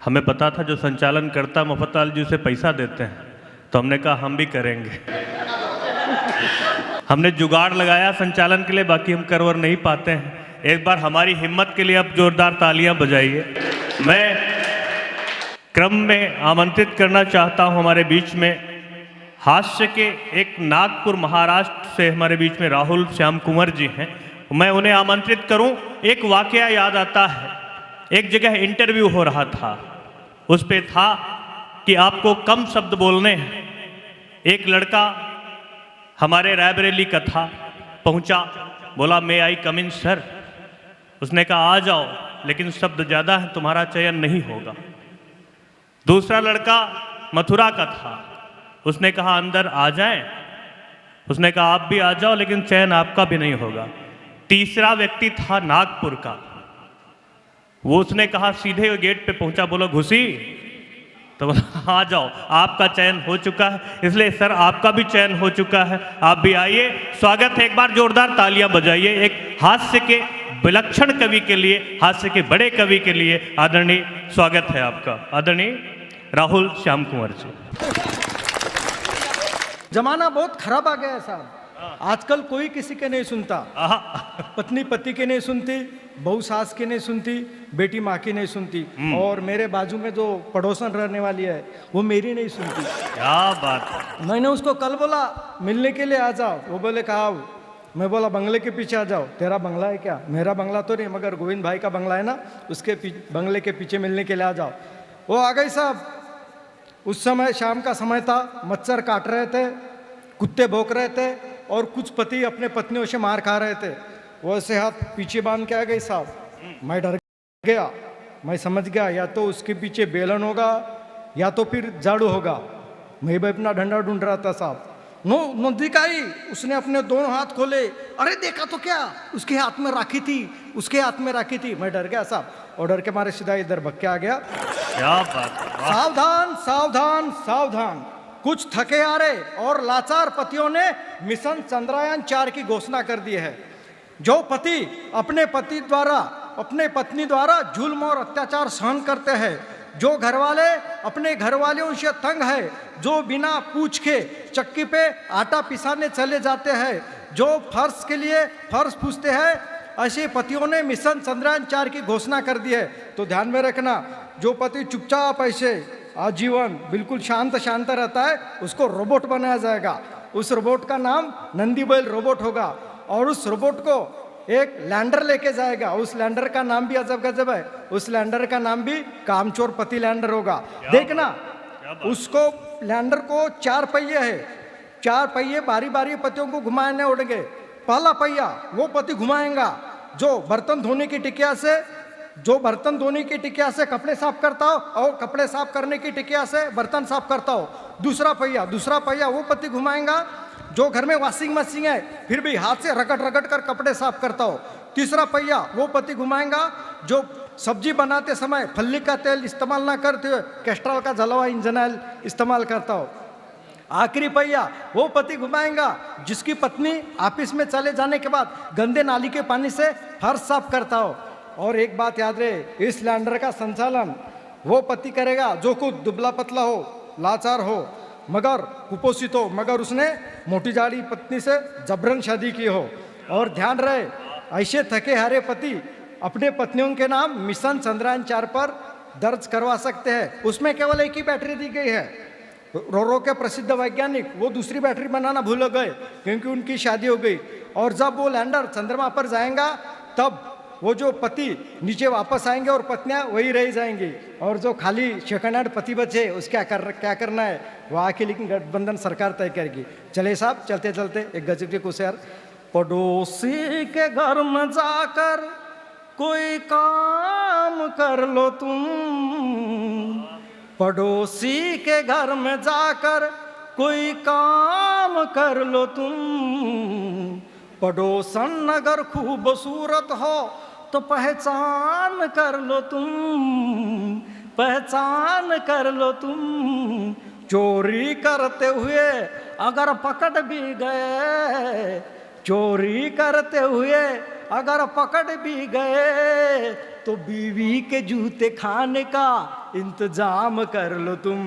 हमें पता था जो संचालन करता मुफ्तलाल जी उसे पैसा देते हैं, तो हमने कहा हम भी करेंगे। हमने जुगाड़ लगाया संचालन के लिए, बाकी हम करवर नहीं पाते हैं। एक बार हमारी हिम्मत के लिए अब जोरदार तालियां बजाइए। मैं क्रम में आमंत्रित करना चाहता हूं हमारे बीच में हास्य के एक नागपुर महाराष्ट्र से हमारे बीच में राहुल श्याम कुंवर जी हैं। मैं उन्हें आमंत्रित करूं। एक वाकया याद आता है, एक जगह इंटरव्यू हो रहा था, उस पे था कि आपको कम शब्द बोलने हैं। एक लड़का हमारे रायबरेली का था, पहुंचा, बोला मे आई कम इन सर। उसने कहा आ जाओ, लेकिन शब्द ज़्यादा है, तुम्हारा चयन नहीं होगा। दूसरा लड़का मथुरा का था, उसने कहा अंदर आ जाएं। उसने कहा आप भी आ जाओ, लेकिन चयन आपका भी नहीं होगा। तीसरा व्यक्ति था नागपुर का, वो उसने कहा सीधे गेट पे पहुंचा, बोला घुसी, तो बोला आ जाओ, आपका चयन हो चुका है। इसलिए सर आपका भी चयन हो चुका है, आप भी आइए। स्वागत है, एक बार जोरदार तालियां बजाइए एक हास्य के विलक्षण कवि के लिए, हास्य के बड़े कवि के लिए। आदरणीय स्वागत है आपका, आदरणीय राहुल श्याम कुंवर जी। जमाना बहुत खराब आ गया है साहब, आजकल कोई किसी के नहीं सुनता। पत्नी पति के नहीं सुनती, बहू सास की नहीं सुनती, बेटी माँ की नहीं सुनती, और मेरे बाजू में जो पड़ोसन रहने वाली है वो मेरी नहीं सुनती। क्या बात। मैंने उसको कल बोला मिलने के लिए आ जाओ, वो बोले कहा आओ। मैं बोला बंगले के पीछे आ जाओ। तेरा बंगला है क्या? मेरा बंगला तो नहीं, मगर गोविंद भाई का बंगला है ना, उसके बंगले के पीछे मिलने के लिए आ जाओ। वो आ गई साहब। उस समय शाम का समय था, मच्छर काट रहे थे, कुत्ते भौंक रहे थे, और कुछ पति अपने पत्नियों से मार खा रहे थे। वो ऐसे हाथ पीछे बांध के आ गई साहब। मैं डर गया, मैं समझ गया या तो उसके पीछे बेलन होगा या तो फिर झाड़ू होगा। मैं भी अपना डंडा ढूंढ रहा था साहब। नजदीक आई, उसने अपने दोनों हाथ खोले, अरे देखा तो क्या, उसके हाथ में राखी थी, उसके हाथ में राखी थी। मैं डर गया साहब, और डर के मारे सीधा इधर भग के आ गया। क्या बात। सावधान सावधान सावधान, कुछ थके हारे और लाचार पतियों ने मिशन चंद्रयान 4 की घोषणा कर दी है। जो पति अपने पत्नी द्वारा जुल्म और अत्याचार सहन करते हैं, जो घरवाले अपने घरवालियों से तंग है, जो बिना पूछ के चक्की पे आटा पिसाने चले जाते हैं, जो फर्श के लिए फर्श पूछते हैं, ऐसे पतियों ने मिशन चंद्रयान 4 की घोषणा कर दी है। तो ध्यान में रखना, जो पति चुपचाप ऐसे आजीवन बिल्कुल शांत रहता है, उसको रोबोट बनाया जाएगा। उस रोबोट का नाम नंदी बैल रोबोट होगा, और उस रोबोट को एक लैंडर लेके जाएगा। उस लैंडर का नाम भी अजब गजब है, उस लैंडर का नाम भी कामचोर पति लैंडर होगा। देखना, उसको लैंडर को 4 पहिए है, 4 पहिए बारी बारी पतियों को घुमाने उड़ेंगे। पहला पहिया वो पति घुमाएगा जो बर्तन धोने की टिकिया से कपड़े साफ करता हो, और कपड़े साफ करने की टिकिया से बर्तन साफ करता हो। दूसरा पहिया वो पति घुमाएगा जो घर में वॉशिंग मशीन है फिर भी हाथ से रगड़ कर कपड़े साफ करता हो। तीसरा पहिया वो पति घुमाएगा जो सब्जी बनाते समय फल्ली का तेल इस्तेमाल ना करते हुए कैस्ट्रॉल का जला हुआ इंजन ऑयल इस्तेमाल करता हो। आखिरी पहिया वो पति घुमाएगा जिसकी पत्नी ऑफिस में चले जाने के बाद गंदे नाली के पानी से फर्श साफ करता हो। और एक बात याद रहे, इस लैंडर का संचालन वो पति करेगा जो खुद दुबला पतला हो, लाचार हो, मगर कुपोषित हो, मगर उसने मोटी जाड़ी पत्नी से जबरन शादी की हो। और ध्यान रहे, ऐसे थके हारे पति अपने पत्नियों के नाम मिशन चंद्रयान 4 पर दर्ज करवा सकते हैं। उसमें केवल एक ही बैटरी दी गई है। रोरो के प्रसिद्ध वैज्ञानिक वो दूसरी बैटरी बनाना भूल गए क्योंकि उनकी शादी हो गई। और जब वो लैंडर चंद्रमा पर जाएगा तब वो जो पति नीचे वापस आएंगे और पत्नियां वही रह जाएंगी, और जो खाली सेकंड हैंड पति बचे उसका क्या करना है वो आके, लेकिन गठबंधन सरकार तय करेगी। चले साहब, चलते चलते एक गजब के कुछ यार। पड़ोसी के घर में जाकर कोई काम कर लो तुम, पड़ोसी के घर में जाकर कोई काम कर लो तुम, पड़ोसन अगर खूबसूरत हो तो पहचान कर लो तुम, पहचान कर लो तुम। चोरी करते हुए अगर पकड़ भी गए, चोरी करते हुए अगर पकड़ भी गए तो बीवी के जूते खाने का इंतजाम कर लो तुम,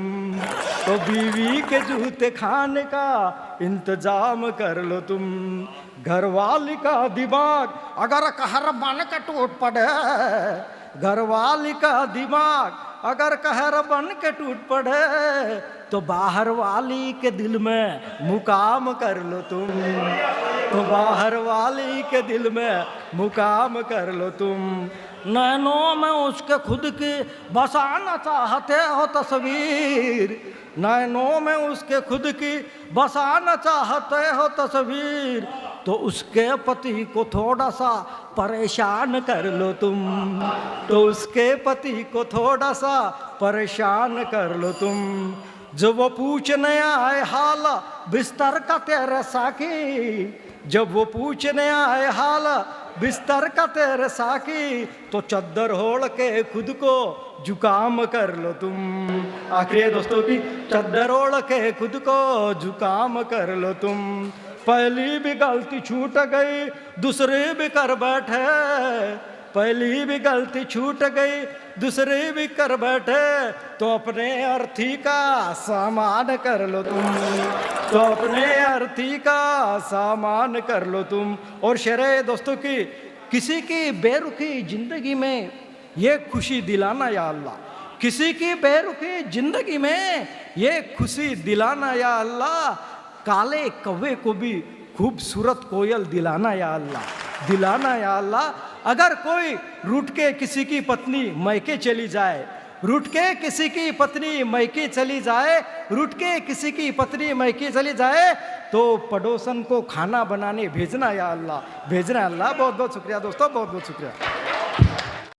तो बीवी के जूते खाने का इंतजाम कर लो तुम। घरवाली का दिमाग अगर कहर बन के टूट पड़े, घरवाली का दिमाग अगर कहर बन के टूट पड़े, तो बाहर वाली के दिल में मुकाम कर लो तुम, तो बाहर वाली के दिल में मुकाम कर लो तुम। नैनों में उसके खुद की बसाना चाहते हो तस्वीर, नैनों में उसके खुद की बसाना चाहते हो तस्वीर, तो उसके पति को थोड़ा सा परेशान कर लो तुम, तो उसके पति को थोड़ा सा परेशान कर लो तुम। जब वो पूछने आए हाल बिस्तर का तेरे साकी, जब वो पूछने आए हाल बिस्तर का तेरे साकी, तो चद्दर ओढ़ के खुद को जुकाम कर लो तुम। आखिरी दोस्तों की चद्दर ओढ़ के खुद को जुकाम कर लो तुम। पहली भी गलती छूट गई दूसरी भी कर बैठे, पहली भी गलती छूट गई दूसरी भी कर बैठे, तो अपने अर्थी का सामान कर लो तुम, तो अपने अर्थी का सामान कर लो तुम। और शेरे दोस्तों की किसी की बेरुखी जिंदगी में ये खुशी दिलाना या अल्लाह, किसी की बेरुखी जिंदगी में ये खुशी दिलाना या अल्लाह, काले कौवे को भी खूबसूरत कोयल दिलाना या अल्लाह, दिलाना या अल्लाह। अगर कोई रूठ के किसी की पत्नी मैके चली जाए, रूठ के किसी की पत्नी मैके चली जाए, रूठ के किसी की पत्नी मैके चली जाए, तो पड़ोसन को खाना बनाने भेजना या अल्लाह, भेजना अल्लाह। बहुत बहुत शुक्रिया दोस्तों, बहुत बहुत शुक्रिया।